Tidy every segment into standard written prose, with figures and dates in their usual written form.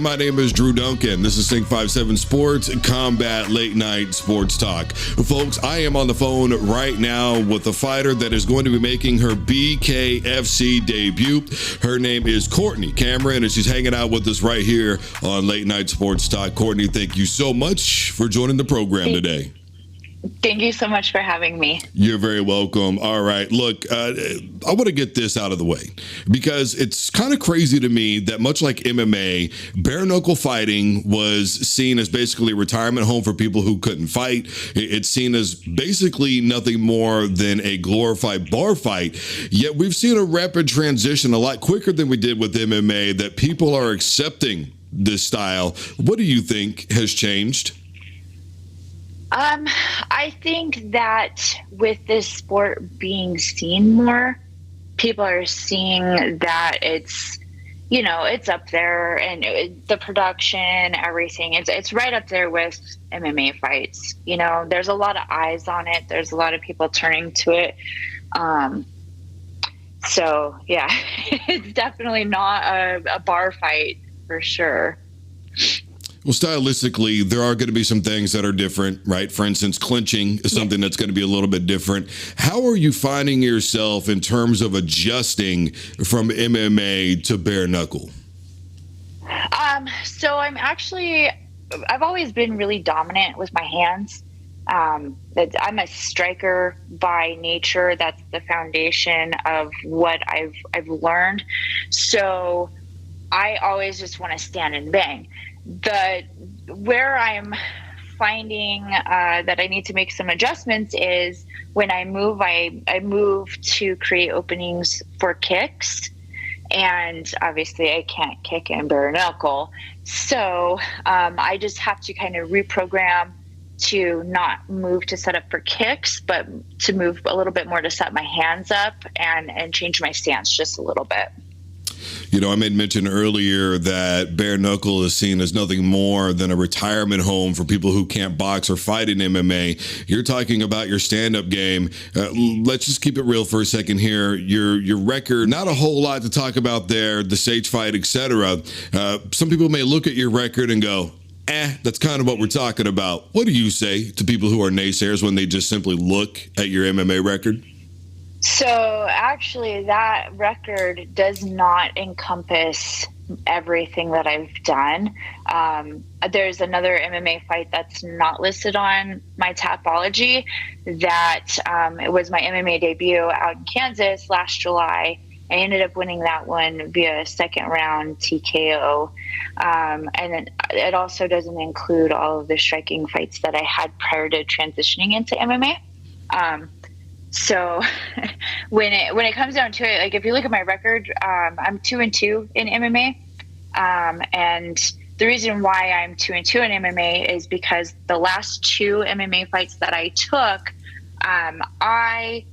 my name is Drew Duncan. This is Sync 57 Sports Combat Late Night Sports Talk. Folks, I am on the phone right now with a fighter that is going to be making her BKFC debut. Her name is Khortni Kamyron, and she's hanging out with us right here on Late Night Sports Talk. Khortni, thank you so much for joining the program today. Thank you so much for having me. You're very welcome. All right. Look, I want to get this out of the way because it's kind of crazy to me that much like MMA, bare knuckle fighting was seen as basically a retirement home for people who couldn't fight. It's seen as basically nothing more than a glorified bar fight. Yet we've seen a rapid transition a lot quicker than we did with MMA, that people are accepting this style. What do you think has changed? I think that with this sport being seen more, people are seeing that it's, it's up there, and the production, everything, it's right up there with MMA fights. There's a lot of eyes on it. There's a lot of people turning to it. So yeah, it's definitely not a bar fight for sure. Well, stylistically, there are going to be some things that are different, right? For instance, clinching is something that's going to be a little bit different. How are you finding yourself in terms of adjusting from MMA to bare knuckle? So I've always been really dominant with my hands. I'm a striker by nature. That's the foundation of what I've learned. So I always just want to stand and bang. Where I'm finding that I need to make some adjustments is when I move, I move to create openings for kicks, and obviously I can't kick in bare knuckle. So I just have to kind of reprogram to not move to set up for kicks, but to move a little bit more to set my hands up and change my stance just a little bit. I made mention earlier that bare knuckle is seen as nothing more than a retirement home for people who can't box or fight in MMA. You're talking about your stand-up game. Let's just keep it real for a second here. Your record, not a whole lot to talk about there, the stage fight, etc. Some people may look at your record and go, that's kind of what we're talking about. What do you say to people who are naysayers when they just simply look at your MMA record? So actually, that record does not encompass everything that I've done. There's another MMA fight that's not listed on my Tapology that it was my MMA debut out in Kansas last July. I ended up winning that one via second round TKO. And then it also doesn't include all of the striking fights that I had prior to transitioning into MMA. So when it comes down to it, like if you look at my record, I'm 2-2 in MMA. And the reason why I'm 2-2 in MMA is because the last two MMA fights that I took, I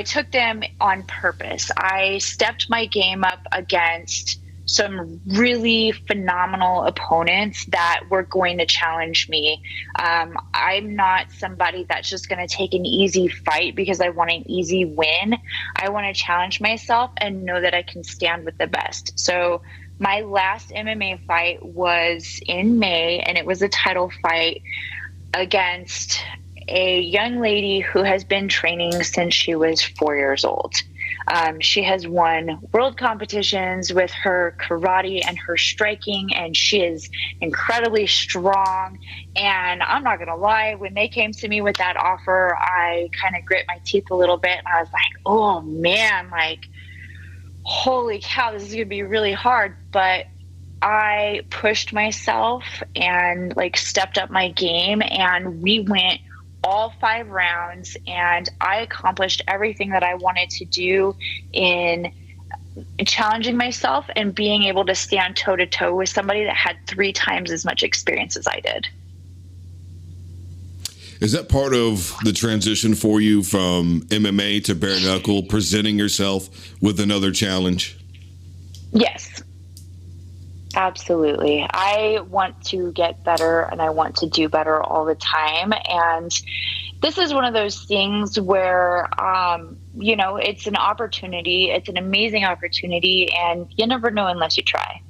took them on purpose. I stepped my game up against some really phenomenal opponents that were going to challenge me. I'm not somebody that's just going to take an easy fight because I want an easy win. I want to challenge myself and know that I can stand with the best. So my last MMA fight was in May, and it was a title fight against a young lady who has been training since she was 4 years old. She has won world competitions with her karate and her striking, and she is incredibly strong. And I'm not going to lie, when they came to me with that offer, I kind of grit my teeth a little bit. And I was like, oh man, like, holy cow, this is going to be really hard. But I pushed myself and stepped up my game, and we went all 5 rounds, and I accomplished everything that I wanted to do in challenging myself and being able to stand toe to toe with somebody that had 3 times as much experience as I did. Is that part of the transition for you from MMA to bare knuckle, presenting yourself with another challenge? Yes. Absolutely. I want to get better, and I want to do better all the time. And this is one of those things where, it's an opportunity. It's an amazing opportunity, and you never know unless you try.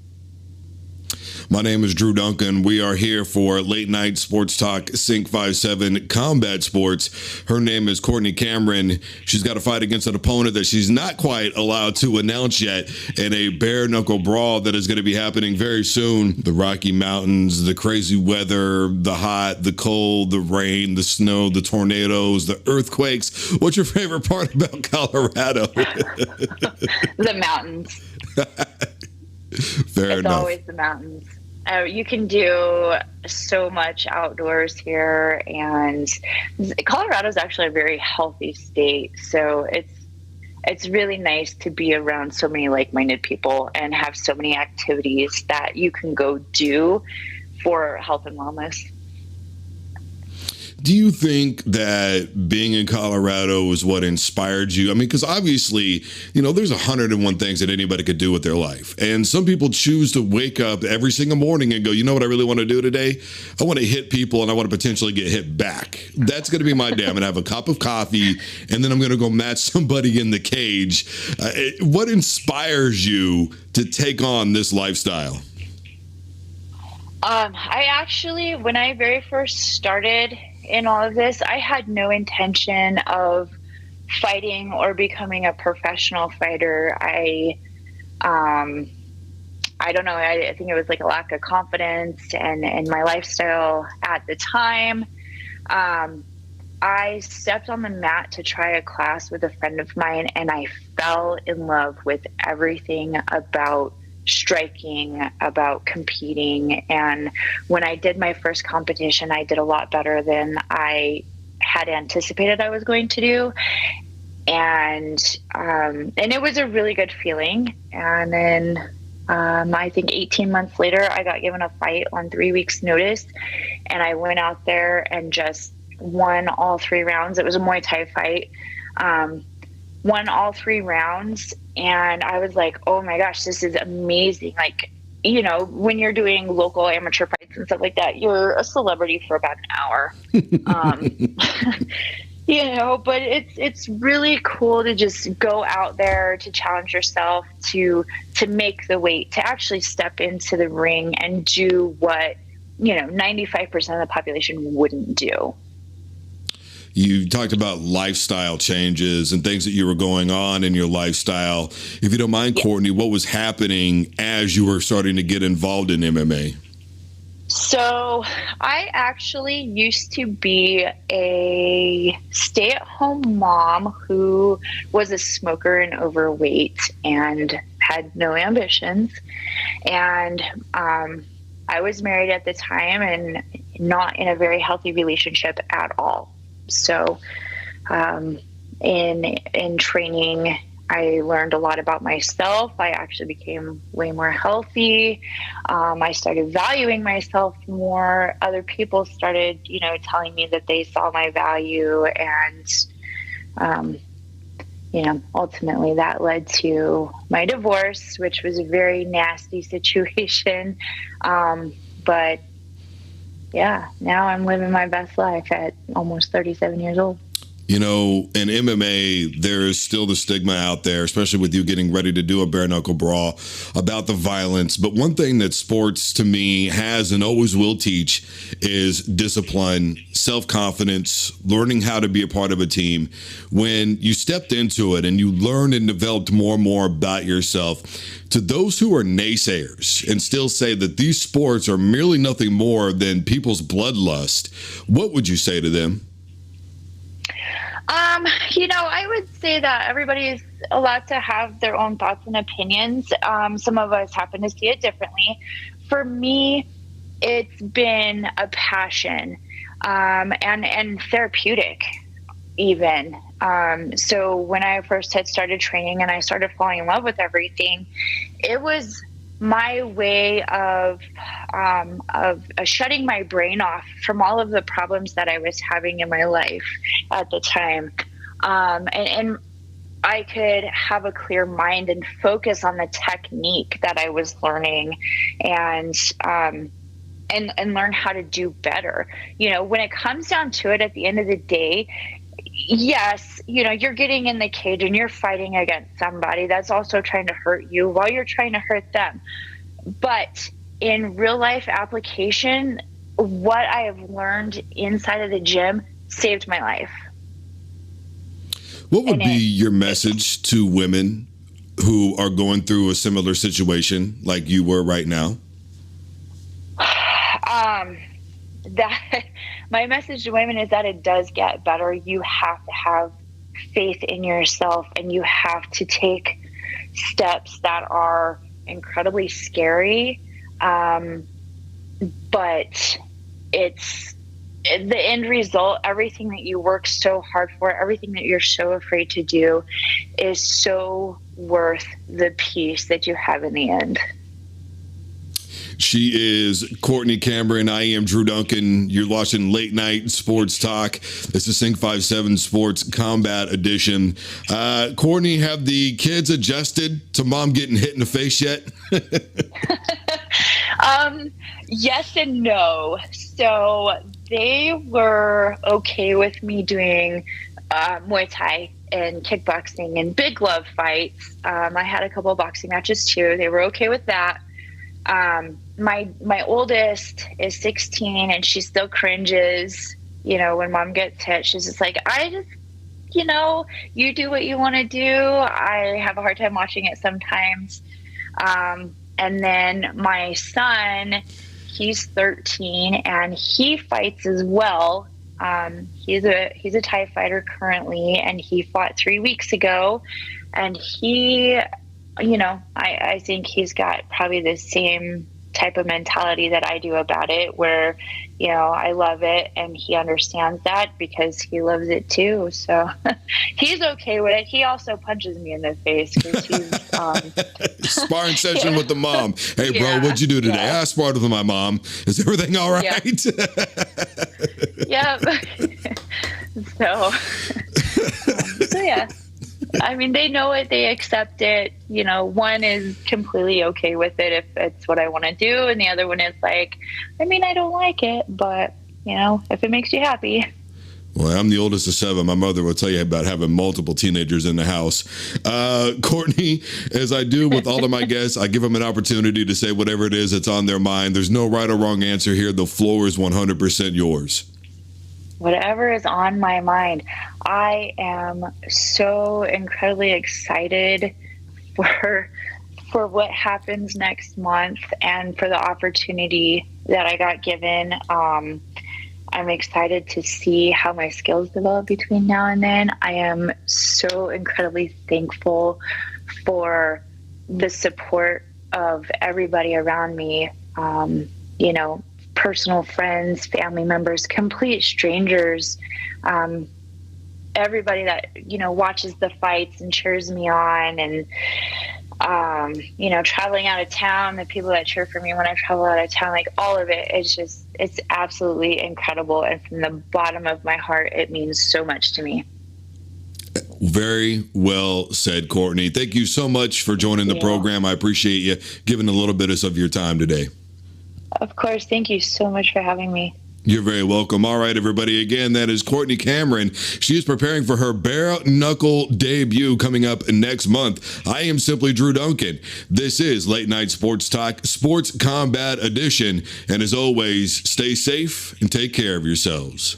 My name is Drew Duncan. We are here for Late Night Sports Talk Sync 57 Combat Sports. Her name is Khortni Kamyron. She's got to fight against an opponent that she's not quite allowed to announce yet in a bare knuckle brawl that is going to be happening very soon. The Rocky Mountains, the crazy weather, the hot, the cold, the rain, the snow, the tornadoes, the earthquakes. What's your favorite part about Colorado? The mountains. Fair enough. It's always the mountains. You can do so much outdoors here, and Colorado is actually a very healthy state. So it's really nice to be around so many like-minded people and have so many activities that you can go do for health and wellness. Do you think that being in Colorado is what inspired you? I mean, because obviously, there's 101 things that anybody could do with their life. And some people choose to wake up every single morning and go, you know what I really want to do today? I want to hit people and I want to potentially get hit back. That's going to be my day. I'm going to have a cup of coffee and then I'm going to go match somebody in the cage. What inspires you to take on this lifestyle? I actually, when I very first started in all of this, I had no intention of fighting or becoming a professional fighter. I don't know. I think it was like a lack of confidence and my lifestyle at the time. I stepped on the mat to try a class with a friend of mine, and I fell in love with everything about striking, about competing. And when I did my first competition, I did a lot better than I had anticipated I was going to do. And it was a really good feeling. And then I think 18 months later, I got given a fight on 3 weeks notice, and I went out there and just won all 3 rounds. It was a Muay Thai fight. Won all 3 rounds, and I was like, oh my gosh, this is amazing. Like, when you're doing local amateur fights and stuff like that, you're a celebrity for about an hour. But it's really cool to just go out there, to challenge yourself, to make the weight, to actually step into the ring and do what 95% of the population wouldn't do. You talked about lifestyle changes and things that you were going on in your lifestyle. If you don't mind, Khortni, what was happening as you were starting to get involved in MMA? So I actually used to be a stay-at-home mom who was a smoker and overweight and had no ambitions. And I was married at the time and not in a very healthy relationship at all. So in training, I learned a lot about myself. I actually became way more healthy. I started valuing myself more. Other people started, telling me that they saw my value. And, ultimately that led to my divorce, which was a very nasty situation. But yeah, now I'm living my best life at almost 37 years old. In MMA, there is still the stigma out there, especially with you getting ready to do a bare knuckle brawl, about the violence. But one thing that sports to me has and always will teach is discipline, self-confidence, learning how to be a part of a team. When you stepped into it and you learned and developed more and more about yourself, to those who are naysayers and still say that these sports are merely nothing more than people's bloodlust, what would you say to them? I would say that everybody is allowed to have their own thoughts and opinions. Some of us happen to see it differently. For me, it's been a passion, and therapeutic even. So when I first had started training and I started falling in love with everything, it was my way of shutting my brain off from all of the problems that I was having in my life at the time. And I could have a clear mind and focus on the technique that I was learning and learn how to do better. When it comes down to it, at the end of the day, yes, you're getting in the cage and you're fighting against somebody that's also trying to hurt you while you're trying to hurt them. But in real life application, what I have learned inside of the gym saved my life. What would be your message to women who are going through a similar situation like you were right now? That my message to women is that it does get better. You have to have faith in yourself, and you have to take steps that are incredibly scary. But it's the end result. Everything that you work so hard for, everything that you're so afraid to do, is so worth the peace that you have in the end. She is Khortni Kamyron. I am Drew Duncan. You're watching Late Night Sports Talk. This is Sync 57 Sports Combat Edition. Khortni, have the kids adjusted to mom getting hit in the face yet? Yes and no. So they were okay with me doing Muay Thai and kickboxing and big glove fights. I had a couple of boxing matches too. They were okay with that. My oldest is 16, and she still cringes, when mom gets hit. She's just like, you do what you want to do. I have a hard time watching it sometimes. And then my son, he's 13, and he fights as well. He's a Thai fighter currently, and he fought 3 weeks ago, and he, I think he's got probably the same type of mentality that I do about it, where, I love it, and he understands that because he loves it too. So he's okay with it. He also punches me in the face because he's sparring session with the mom. Hey, bro, what'd you do today? I sparred with my mom. Is everything all right? Yep. So yeah. I mean, they know it, they accept it. One is completely okay with it if it's what I want to do, and the other one is like, I don't like it, but if it makes you happy. Well, I'm the oldest of 7. My mother will tell you about having multiple teenagers in the house. Khortni, as I do with all of my guests, I give them an opportunity to say whatever it is that's on their mind. There's no right or wrong answer here. The floor is 100% yours. Whatever is on my mind. I am so incredibly excited for what happens next month, and for the opportunity that I got given. I'm excited to see how my skills develop between now and then. I am so incredibly thankful for the support of everybody around me. Personal friends, family members, complete strangers, everybody that, watches the fights and cheers me on, and, traveling out of town, the people that cheer for me when I travel out of town, like all of it, it's absolutely incredible. And from the bottom of my heart, it means so much to me. Very well said, Khortni. Thank you so much for joining the program. I appreciate you giving a little bit of your time today. Of course. Thank you so much for having me. You're very welcome. All right, everybody. Again, that is Khortni Kamyron. She is preparing for her bare knuckle debut coming up next month. I am simply Drew Duncan. This is Late Night Sports Talk, Sports Combat Edition. And as always, stay safe and take care of yourselves.